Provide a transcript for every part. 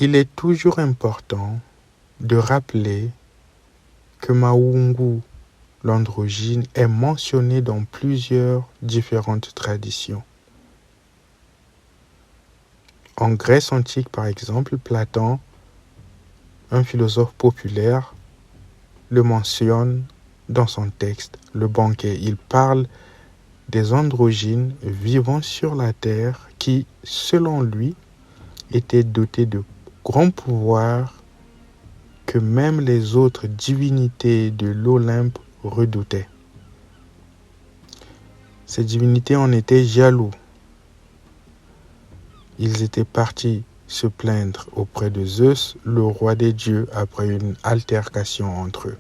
il est toujours important de rappeler que Maungu, l'androgyne, est mentionné dans plusieurs différentes traditions. En Grèce antique, par exemple, Platon, un philosophe populaire, le mentionne dans son texte, Le Banquet. Il parle des androgynes vivant sur la terre qui, selon lui, étaient dotés de grands pouvoirs que même les autres divinités de l'Olympe redoutaient. Ces divinités en étaient jaloux. Ils étaient partis se plaindre auprès de Zeus, le roi des dieux, après une altercation entre eux.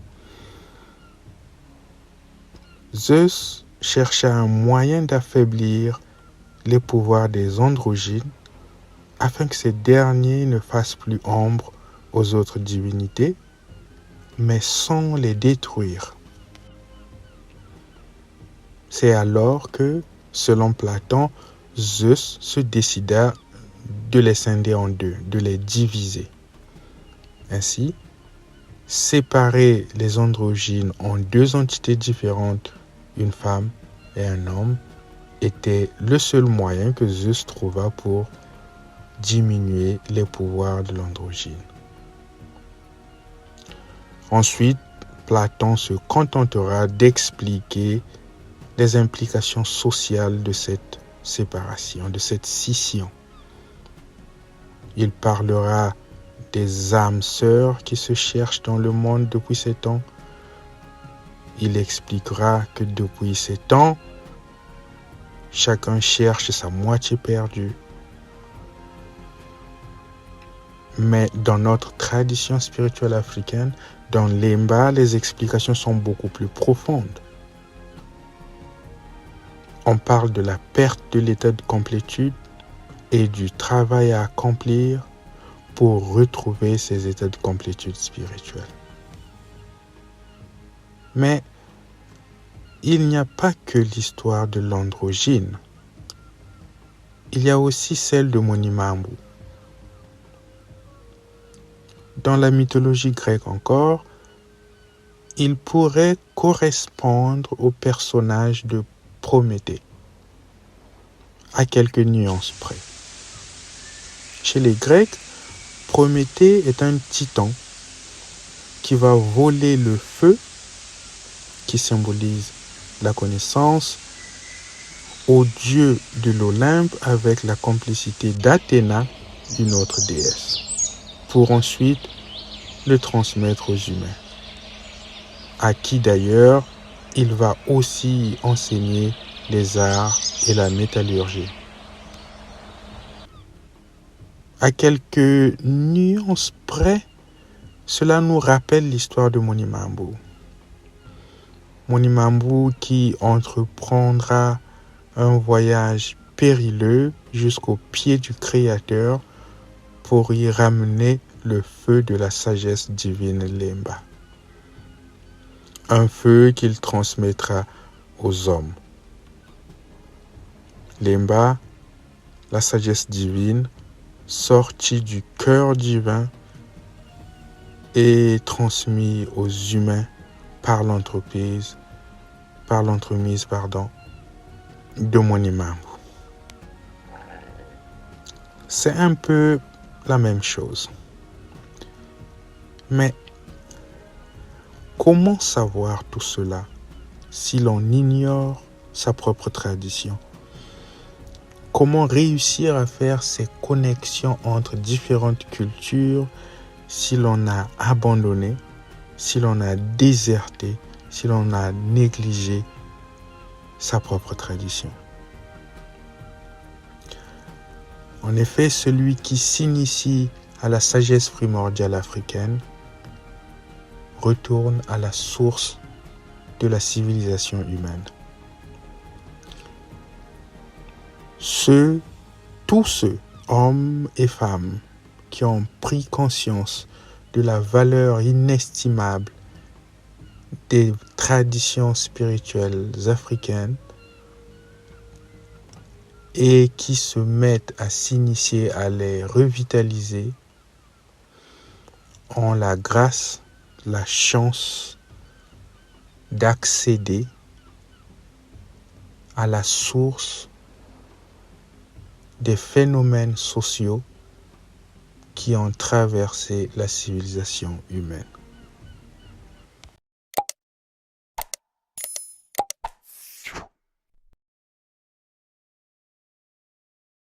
Zeus chercha un moyen d'affaiblir les pouvoirs des androgynes afin que ces derniers ne fassent plus ombre aux autres divinités, mais sans les détruire. C'est alors que, selon Platon, Zeus se décida de les scinder en deux, de les diviser. Ainsi, séparer les androgynes en deux entités différentes, une femme et un homme, était le seul moyen que Zeus trouva pour diminuer les pouvoirs de l'androgyne. Ensuite, Platon se contentera d'expliquer les implications sociales de cette séparation, de cette scission. Il parlera des âmes sœurs qui se cherchent dans le monde depuis ces temps. Il expliquera que depuis ces temps, chacun cherche sa moitié perdue. Mais dans notre tradition spirituelle africaine, dans l'Emba, les explications sont beaucoup plus profondes. On parle de la perte de l'état de complétude et du travail à accomplir pour retrouver ces états de complétude spirituelle. Mais il n'y a pas que l'histoire de l'androgyne. Il y a aussi celle de Monimambu. Dans la mythologie grecque encore, il pourrait correspondre au personnage de Prométhée, à quelques nuances près. Chez les Grecs, Prométhée est un titan qui va voler le feu, qui symbolise la connaissance, aux dieux de l'Olympe avec la complicité d'Athéna, une autre déesse, pour ensuite le transmettre aux humains, à qui d'ailleurs il va aussi enseigner les arts et la métallurgie. À quelques nuances près, cela nous rappelle l'histoire de Monimambu. Monimambu qui entreprendra un voyage périlleux jusqu'au pied du Créateur pour y ramener le feu de la sagesse divine Lemba. Un feu qu'il transmettra aux hommes. Lemba, la sagesse divine, sortie du cœur divin et transmis aux humains par l'entremise de Monimambu. C'est un peu la même chose. Mais comment savoir tout cela si l'on ignore sa propre tradition? Comment réussir à faire ces connexions entre différentes cultures si l'on a abandonné, si l'on a déserté, si l'on a négligé sa propre tradition? En effet, celui qui s'initie à la sagesse primordiale africaine retourne à la source de la civilisation humaine. Tous ceux, hommes et femmes, qui ont pris conscience de la valeur inestimable des traditions spirituelles africaines et qui se mettent à s'initier, à les revitaliser, ont la grâce, la chance d'accéder à la source des phénomènes sociaux qui ont traversé la civilisation humaine.